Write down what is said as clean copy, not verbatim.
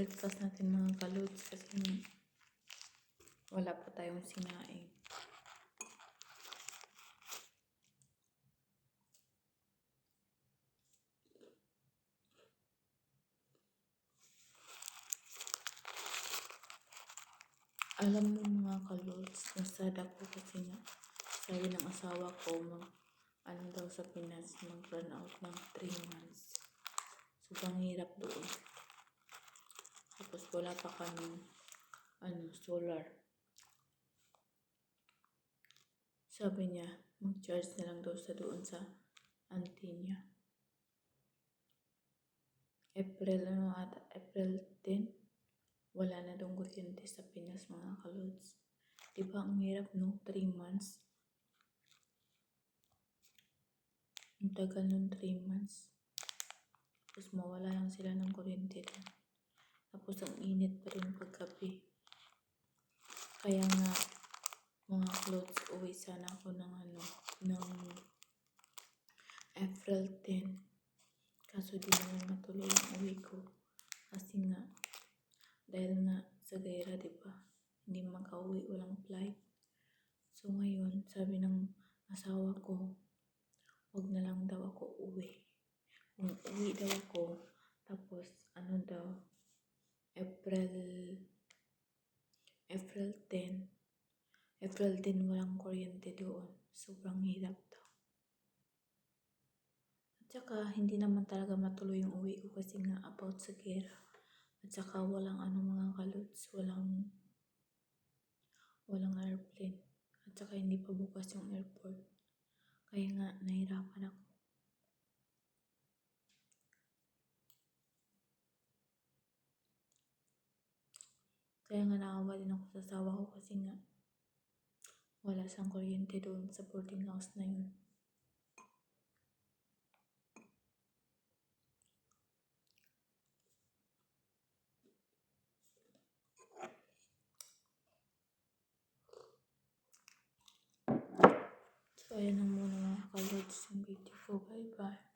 breakfast natin mga kalods kasi wala pa tayong sinaing. Alam mo mga kalods, nasad ako kasi nga sabi ng asawa ko daw sa Pinas mag-run out ng 3 months. Sobrang hirap doon. Tapos wala pa kaming solar. Sabi niya, mag-charge na lang daw sa doon sa auntie niya. April 10, wala na daw kuryente sa Pinas mga kalods. Diba ang hirap no? 3 months. Ang tagal nun 3 months. Tapos mawala lang sila ng kuryente doon. Tapos ang init pa rin paggabi. Kaya nga, mga clothes, uwi sana ako ng April 10. Kaso di naman matuloy ang uwi ko. Kasi nga, dahil nga sa gera, diba? Hindi makauwi, walang flight. So ngayon, sabi ng asawa ko, wag na lang daw ako uwi. Kung uwi daw ako, tapos April 10 walang kuryente doon. Sobrang hirap daw. At saka, hindi naman talaga matuloy yung uwi ko kasi nga about sa gera. At saka, walang mga kalods, walang airplane. At saka, hindi pa bukas yung airport. Kaya nga, nahirapan ako. Kaya nga naawa din ako sa asawa ko kasi nga wala siyang kuryente doon sa boarding house na yun. So, ayan na muna mga kalods yung video ko. Bye-bye.